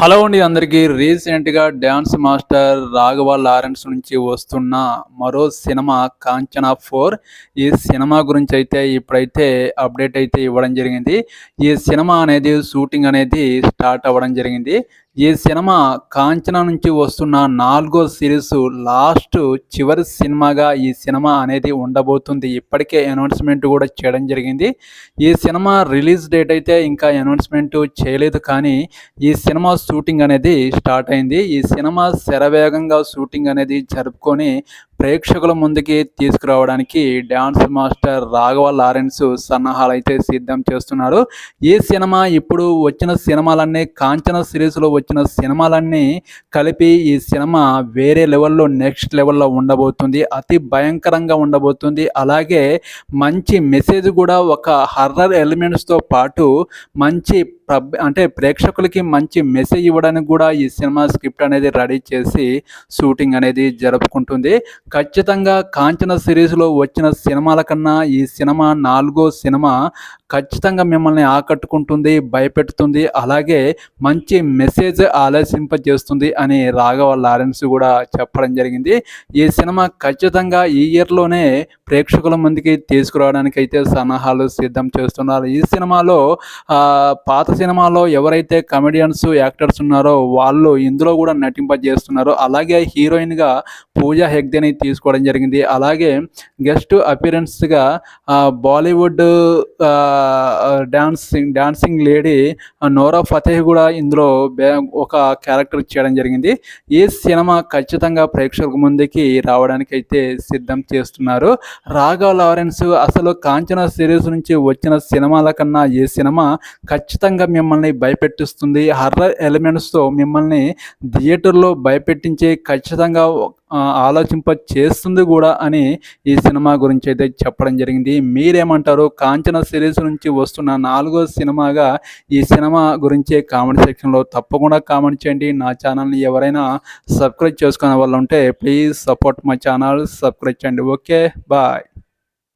Hello అండి అందరికీ. రీసెంట్‌గా డాన్స్ మాస్టర్ రాఘవ లారెన్స్ నుంచి వస్తున్న మరో సినిమా 'కాంచనా 4'. ఈ సినిమా గురించైతే ఇప్పుడైతే అప్డేట్ అయితే ఇవ్వడం జరిగింది. ఈ సినిమా అనేది షూటింగ్ అనేది స్టార్ట్ అవ్వడం జరిగింది. ఈ సినిమా 'కాంచనా' నుంచి వస్తున్న 4వ సిరీస్ చివరి సినిమాగా ఈ సినిమా అనేది ఉండబోతుంది. ఇప్పటికే అనౌన్స్‌మెంట్ కూడా చేయడం జరిగింది. ఈ సినిమా రిలీజ్ డేట్ అయితే ఇంకా అనౌన్స్‌మెంట్ చేయలేదు, కానీ ఈ సినిమా షూటింగ్ అనేది స్టార్ట్ అయింది. ఈ సినిమా శరవేగంగా షూటింగ్ అనేది జరుపుకొని ప్రేక్షకుల ముందుకి తీసుకురావడానికి డాన్స్ మాస్టర్ రాఘవ లారెన్స్ సన్నాహాలు అయితే సిద్ధం చేస్తున్నారు. ఈ సినిమా ఇప్పుడు వచ్చిన సినిమాలన్నీ, కాంచన సిరీస్లో వచ్చిన సినిమాలన్నీ కలిపి ఈ సినిమా వేరే లెవెల్లో, నెక్స్ట్ లెవెల్లో ఉండబోతుంది. అతి భయంకరంగా ఉండబోతుంది. అలాగే మంచి మెసేజ్ కూడా, ఒక హర్రర్ ఎలిమెంట్స్తో పాటు మంచి అంటే ప్రేక్షకులకి మంచి మెసేజ్ ఇవ్వడానికి కూడా ఈ సినిమా స్క్రిప్ట్ అనేది రెడీ చేసి షూటింగ్ అనేది జరుపుకుంటుంది. ఖచ్చితంగా కాంచన సిరీస్లో వచ్చిన సినిమాల కన్నా ఈ సినిమా 4వ సినిమా ఖచ్చితంగా మిమ్మల్ని ఆకట్టుకుంటుంది, భయపెడుతుంది. అలాగే మంచి మెసేజ్ ఆలోచింపజేస్తుంది అని రాఘవ లారెన్స్ కూడా చెప్పడం జరిగింది. ఈ సినిమా ఖచ్చితంగా ఈ ఇయర్లోనే ప్రేక్షకుల ముందుకి తీసుకురావడానికి అయితే సన్నాహాలు సిద్ధం చేస్తున్నారు. ఈ సినిమాలో పాత సినిమాలో ఎవరైతే కమెడియన్స్, యాక్టర్స్ ఉన్నారో వాళ్ళు ఇందులో కూడా నటింపజేస్తున్నారు. అలాగే హీరోయిన్గా పూజా హెగ్దేని తీసుకోవడం జరిగింది. అలాగే గెస్ట్ అపిరెన్స్గా Bollywood dancing lady Nora Fatehi కూడా ఇందులో ఒక క్యారెక్టర్ చేయడం జరిగింది. ఈ సినిమా ఖచ్చితంగా ప్రేక్షకుల ముందుకి రావడానికి అయితే సిద్ధం చేస్తున్నారు. రాఘవ లారెన్స్ అసలు కాంచనా సిరీస్ నుంచి వచ్చిన సినిమాల కన్నా ఈ సినిమా ఖచ్చితంగా మిమ్మల్ని భయపెట్టిస్తుంది. హర్రర్ ఎలిమెంట్స్తో మిమ్మల్ని థియేటర్లో భయపెట్టించి ఖచ్చితంగా చేస్తుంది కూడా అని ఈ సినిమా గురించి అయితే చెప్పడం జరిగింది. మీరేమంటారు? కాంచనా సిరీస్ నుంచి వస్తున్న 4వ సినిమాగా ఈ సినిమా గురించి కామెంట్ సెక్షన్లో తప్పకుండా కామెంట్ చేయండి. నా ఛానల్ని ఎవరైనా సబ్స్క్రైబ్ చేసుకునే వాళ్ళు ఉంటే please support my channel, subscribe చేయండి. Okay, bye.